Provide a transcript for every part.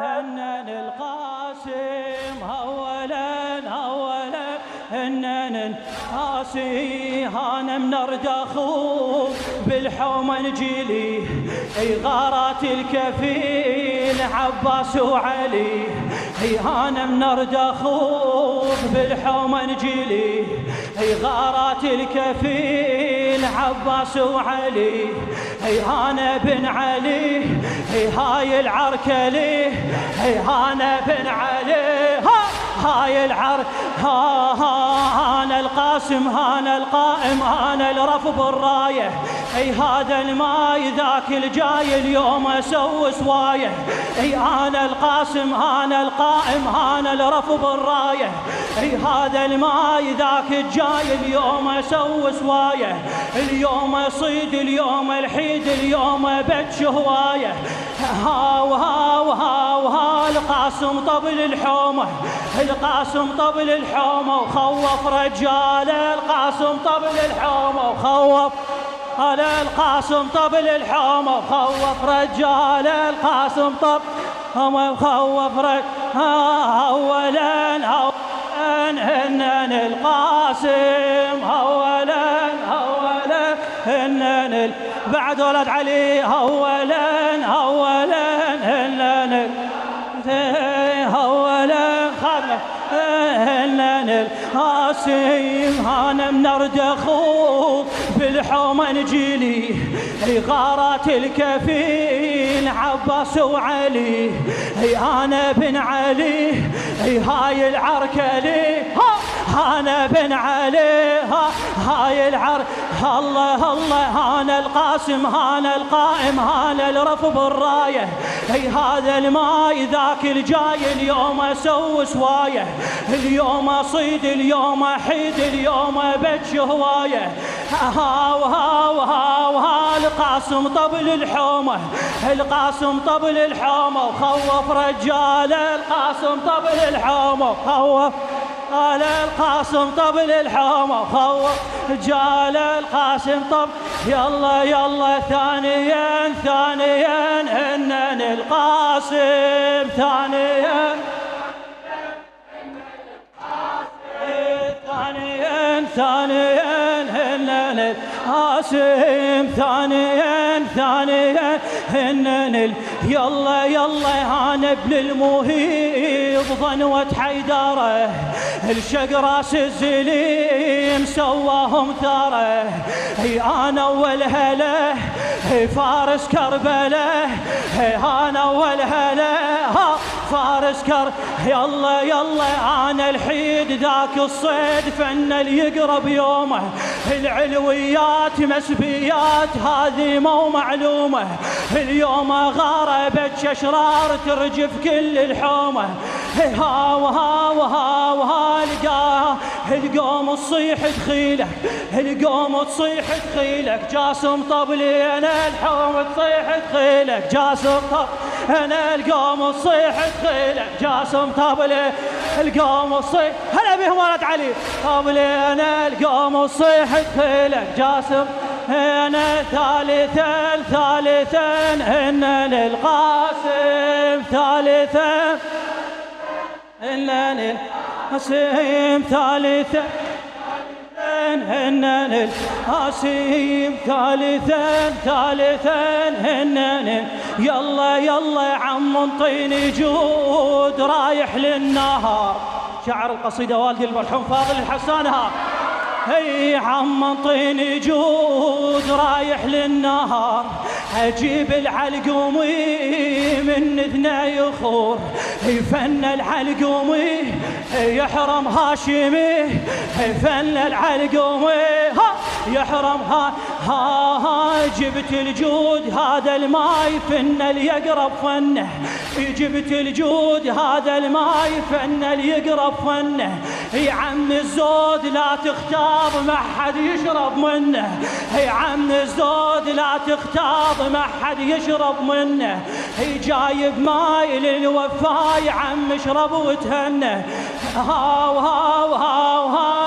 هنن القاسم أولا هنن القاسي هانا من أردخوك بالحومة نجيلي غارات الكفيل عباس وعلي هانا من أردخوك بالحومة نجيلي غارات الكفيل عباس وعلي هانا بن علي هاي العركة لي هانا بن علي هاي العركة هانا القاسم هانا القائم هانا الرفض الراية هذا الماي ذاك الجاي اليوم اسوي سوايه انا القاسم هانا القائم هانا الرفض الراية هذا الماي ذاك الجاي اليوم اسوي سوايه اليوم اصيد اليوم الحيد اليوم بتش هوايه ها القاسم طبل الحومه القاسم طبل الحومه وخوف رجاله القاسم طبل الحومه وخوف على القاسم طبل الحومه وخوف رجاله القاسم طب وخوف اولا هنن القاسم اولا هنن بعد ولد علي اولا هنن اولا خادمه هنن القاسم هانا من أردخوك بالحومة نجيلي غارات الكفيل عباس وعلي أنا بن علي هاي العركة لي أنا بن علي هاي العركة الله هانا القاسم هانا القائم هانا الرفض الراية هذا الماي ذاك الجاي اليوم اسوي سوايه اليوم اصيد اليوم احيد اليوم بتش هوايه ها القاسم طبل الحومه القاسم طبل الحومه وخوف رجاله القاسم طبل الحومه وخوف قال القاسم طبل الحومه وخوف رجال القاسم طب يلا ثانيا هنن القاسم ثانيا هنن القاسم ثانيا هنن يلا هانا ابن المهيض ظنوة حيدره الشق راس الزليم سواهم ثاره انا اول هلا فارس كربله انا اول هلا فارس يلا انا الحيد ذاك الصيد فن اللي يقرب يومه العلويات مسبيات هذه مو معلومه اليوم غاربت اشرار ترجف كل الحومه ها القوم تصيح دخيلك القوم تصيح دخيلك جاسم طبلي انا الحوم تصيح دخيلك جاسم انا القوم تصيح دخيلك جاسم طبلي القوم تصيح هلا بهم ولد علي طبلي انا القوم تصيح دخيلك جاسم انا ثالثا هنن القاسم ثالثا هنن القاسم ثالثا هنن القاسم ثالثا هنن يلا يا عم انطيني جود رايح للنهار شعر القصيدة والدي المرحوم فاضل الحسانها هي عم انطيني جود رايح للنهار اجيب العلقومي من اذنه يخور فن العلقومي يحرم هاشمي فن العلقومي يحرم ها جبت الجود هذا الماي فن اللي يقرب فنه جبت الجود هذا الماي فن اللي يقرب فنه يا عم الزود لا تختار ما حد يشرب منه يا عم الزود لا تختار ما حد يشرب منه هي جايب ماي للوفا يا عم اشرب وتهنى ها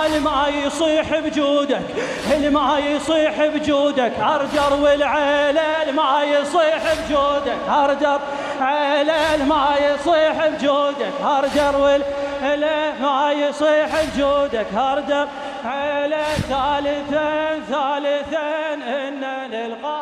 الماي يصيح بجودك، الما يصيح بجودك، هرجر والعيلة الما يصيح بجودك، هرجر عيلة الما يصيح بجودك، هرجر والعيلة ما يصيح بجودك، هرجر عيلة ثالثا ثالثا إن للقاء